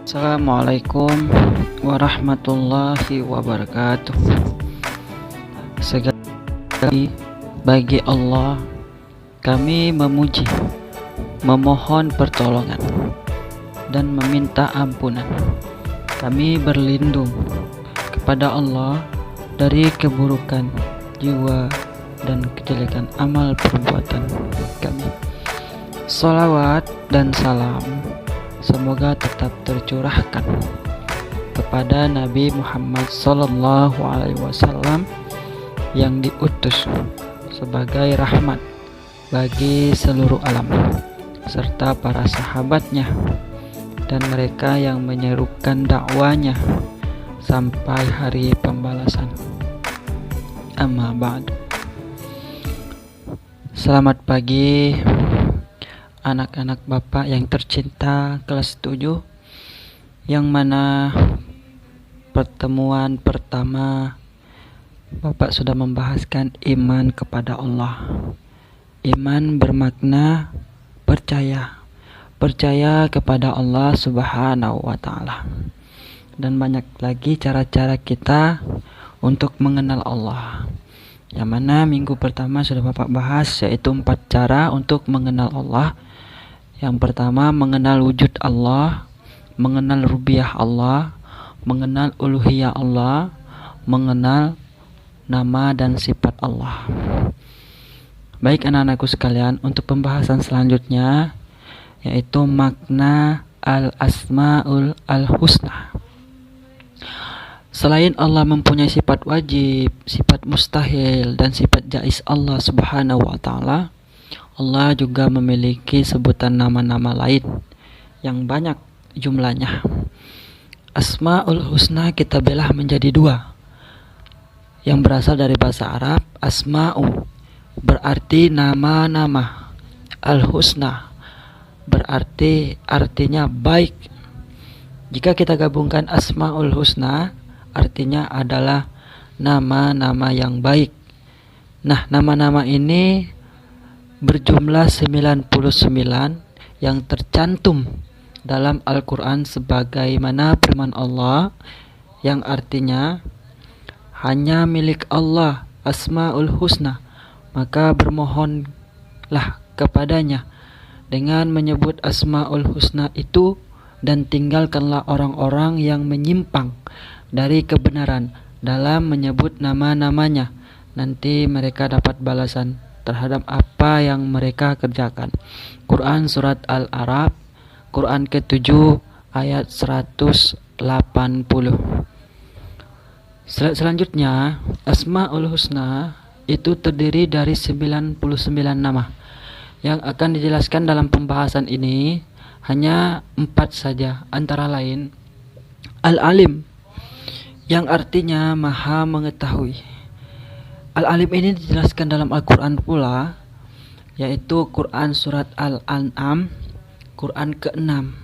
Assalamualaikum warahmatullahi wabarakatuh. Sekali bagi Allah kami memuji, memohon pertolongan, dan meminta ampunan. Kami berlindung kepada Allah dari keburukan jiwa dan kejelekan amal perbuatan kami. Salawat dan salam semoga tetap tercurahkan kepada Nabi Muhammad SAW yang diutus sebagai rahmat bagi seluruh alam, serta para sahabatnya dan mereka yang menyerukan dakwanya sampai hari pembalasan. Amma ba'du. Selamat pagi anak-anak Bapak yang tercinta kelas 7, yang mana pertemuan pertama Bapak sudah membahaskan iman kepada Allah. Iman bermakna percaya kepada Allah Subhanahu wa Ta'ala. Dan banyak lagi cara-cara kita untuk mengenal Allah, yang mana minggu pertama sudah Bapak bahas, yaitu 4 cara untuk mengenal Allah. Yang pertama, mengenal wujud Allah, mengenal rububiyah Allah, mengenal uluhiyah Allah, mengenal nama dan sifat Allah. Baik anak-anakku sekalian, untuk pembahasan selanjutnya yaitu makna al-asmaul al-husna. Selain Allah mempunyai sifat wajib, sifat mustahil, dan sifat jaiz Allah Subhanahu wa Ta'ala, Allah juga memiliki sebutan nama-nama lain yang banyak jumlahnya. Asmaul husna kita belah menjadi 2, yang berasal dari bahasa Arab. Asma'u berarti nama-nama, al-husna berarti artinya baik. Jika kita gabungkan asmaul husna, artinya adalah nama-nama yang baik. Nah, nama-nama ini berjumlah 99 yang tercantum dalam Al-Quran sebagaimana firman Allah yang artinya hanya milik Allah asmaul husna, maka bermohonlah kepadanya dengan menyebut asmaul husna itu, dan tinggalkanlah orang-orang yang menyimpang dari kebenaran dalam menyebut nama-namanya. Nanti mereka dapat balasan terhadap apa yang mereka kerjakan. Quran Surat Al-A'raf, Quran ke-7 ayat 180. Selanjutnya, Asmaul Husna itu terdiri dari 99 nama. Yang akan dijelaskan dalam pembahasan ini hanya 4 saja, antara lain Al-Alim, yang artinya maha mengetahui. Al-Alim ini dijelaskan dalam Al-Quran pula, yaitu Quran Surat Al-An'am, Quran ke-6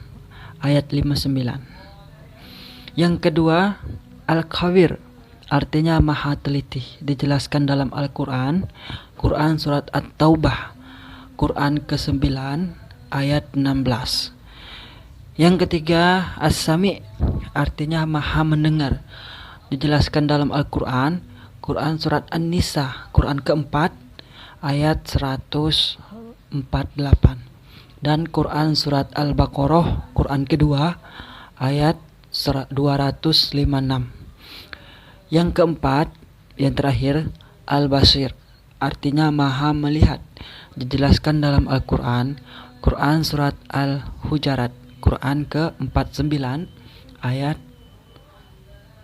ayat 59. Yang kedua, Al-Khabir, artinya maha teliti, dijelaskan dalam Al-Quran, Quran Surat At-Taubah, Quran ke-9 ayat 16. Yang ketiga, As-Sami, artinya maha mendengar, dijelaskan dalam Al-Quran, Quran Surat An-Nisa, Quran ke-4 ayat 148, dan Quran Surat Al-Baqarah, Quran ke-2 ayat 256. Yang keempat, yang terakhir, Al-Basir, artinya maha melihat, dijelaskan dalam Al-Quran, Quran Surat Al-Hujarat, Quran ke-49 ayat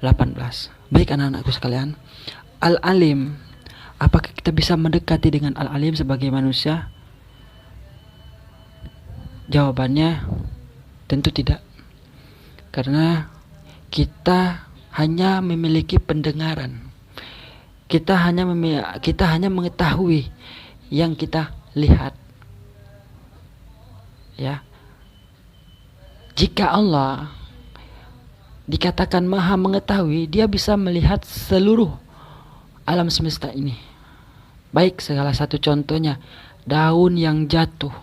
18. Baik anak-anakku sekalian, Al-Alim, apakah kita bisa mendekati dengan Al-Alim sebagai manusia? Jawabannya tentu tidak, karena kita hanya memiliki pendengaran. Kita hanya mengetahui yang kita lihat. Ya. Jika Allah dikatakan maha mengetahui, dia bisa melihat seluruh alam semesta ini. Baik, salah satu contohnya, daun yang jatuh,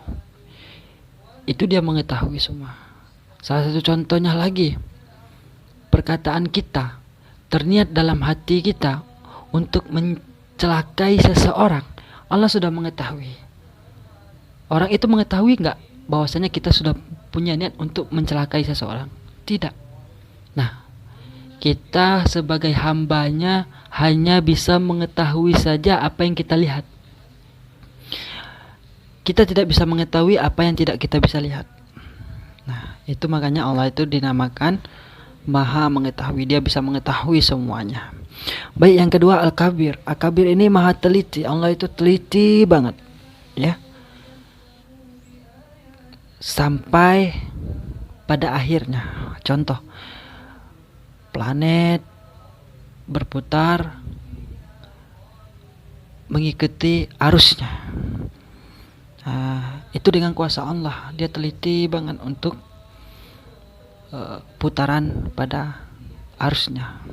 itu dia mengetahui semua. Salah satu contohnya lagi, perkataan kita terniat dalam hati kita untuk mencelakai seseorang, Allah sudah mengetahui. Orang itu mengetahui nggak bahwasanya kita sudah punya niat untuk mencelakai seseorang? Tidak. Nah, kita sebagai hambanya hanya bisa mengetahui saja apa yang kita lihat. Kita tidak bisa mengetahui apa yang tidak kita bisa lihat. Nah, itu makanya Allah itu dinamakan Maha Mengetahui. Dia bisa mengetahui semuanya. Baik, yang kedua Al-Kabir. Al-Kabir ini Maha Teliti. Allah itu teliti banget, ya. Sampai pada akhirnya, contoh, planet berputar mengikuti arusnya. Itu dengan kuasa Allah. Dia teliti banget untuk putaran pada arusnya.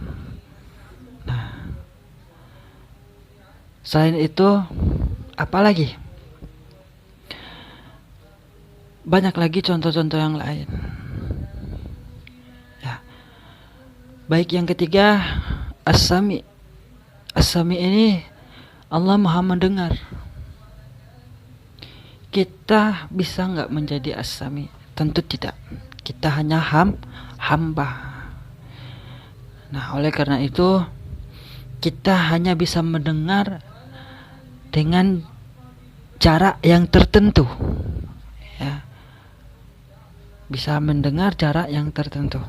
Nah, selain itu apa lagi? Banyak lagi contoh-contoh yang lain. Ya. Baik, yang ketiga As-Sami. As-Sami ini Allah Maha Mendengar. Kita bisa nggak menjadi As-Sami? Tentu tidak. Kita hanya hamba. Nah, oleh karena itu kita hanya bisa mendengar dengan jarak yang tertentu, ya. Bisa mendengar jarak yang tertentu.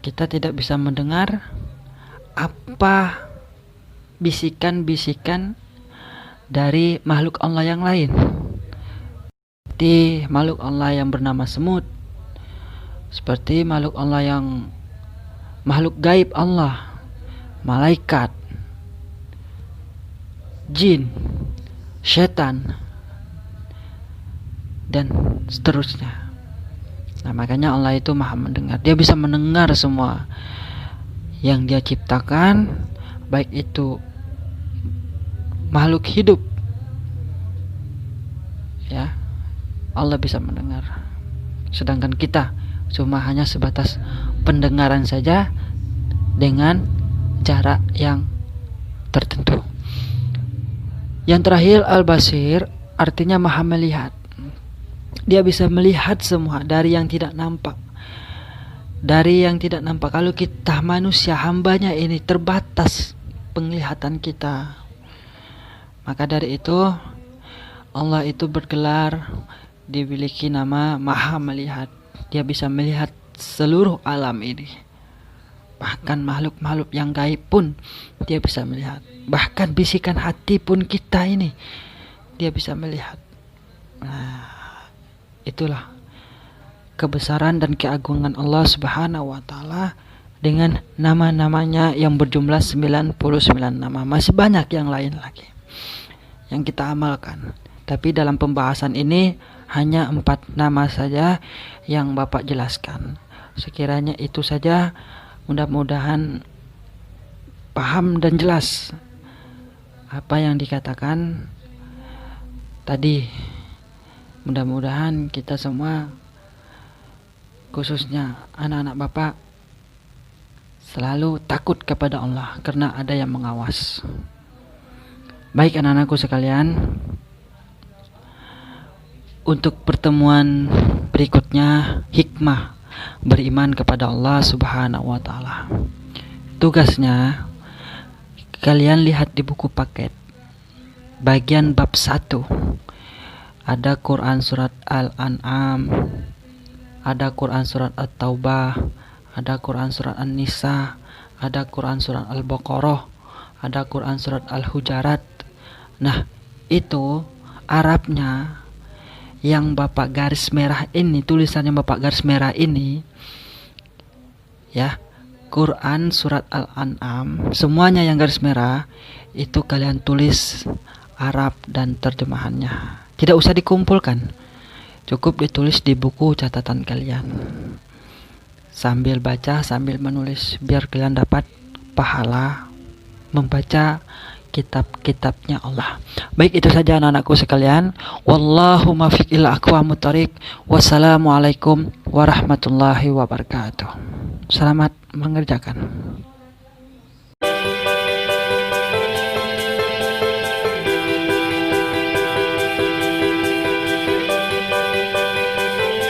Kita tidak bisa mendengar apa bisikan-bisikan dari makhluk Allah yang lain, seperti makhluk Allah yang bernama semut, seperti makhluk Allah yang makhluk gaib Allah, malaikat, jin, setan, dan seterusnya. Nah, makanya Allah itu Maha Mendengar. Dia bisa mendengar semua yang Dia ciptakan, baik itu makhluk hidup, ya, Allah bisa mendengar. Sedangkan kita cuma hanya sebatas pendengaran saja dengan jarak yang tertentu. Yang terakhir Al-Basir, artinya Maha Melihat. Dia bisa melihat semua dari yang tidak nampak. Dari yang tidak nampak. Kalau kita manusia hambanya ini terbatas penglihatan kita, maka dari itu Allah itu bergelar, dimiliki nama Maha Melihat. Dia bisa melihat seluruh alam ini. Bahkan makhluk-makhluk yang gaib pun Dia bisa melihat. Bahkan bisikan hati pun kita ini Dia bisa melihat. Nah, itulah kebesaran dan keagungan Allah Subhanahu wa taala dengan nama-namanya yang berjumlah 99 nama. Masih banyak yang lain lagi yang kita amalkan. Tapi dalam pembahasan ini hanya 4 nama saja yang Bapak jelaskan. Sekiranya itu saja, mudah-mudahan paham dan jelas apa yang dikatakan tadi. Mudah-mudahan kita semua, khususnya anak-anak Bapak, selalu takut kepada Allah karena ada yang mengawas. Baik anak-anakku sekalian, untuk pertemuan berikutnya, hikmah beriman kepada Allah Subhanahu wa taala. Tugasnya kalian lihat di buku paket bagian bab 1. Ada Quran surat Al-An'am, ada Quran surat At-Taubah, ada Quran surat An-Nisa, ada Quran surat Al-Baqarah, ada Quran surat Al-Hujarat. Nah, itu Arabnya yang Bapak garis merah ini, tulisannya Bapak garis merah ini, ya, Quran surat Al-An'am, semuanya yang garis merah itu kalian tulis Arab dan terjemahannya. Tidak usah dikumpulkan, cukup ditulis di buku catatan kalian. Sambil baca, sambil menulis, biar kalian dapat pahala membaca kitab-kitabnya Allah. Baik, itu saja anak-anakku sekalian. Wallahu muwaffiq ila aqwamut thoriq. Wassalamualaikum warahmatullahi wabarakatuh. Selamat mengerjakan.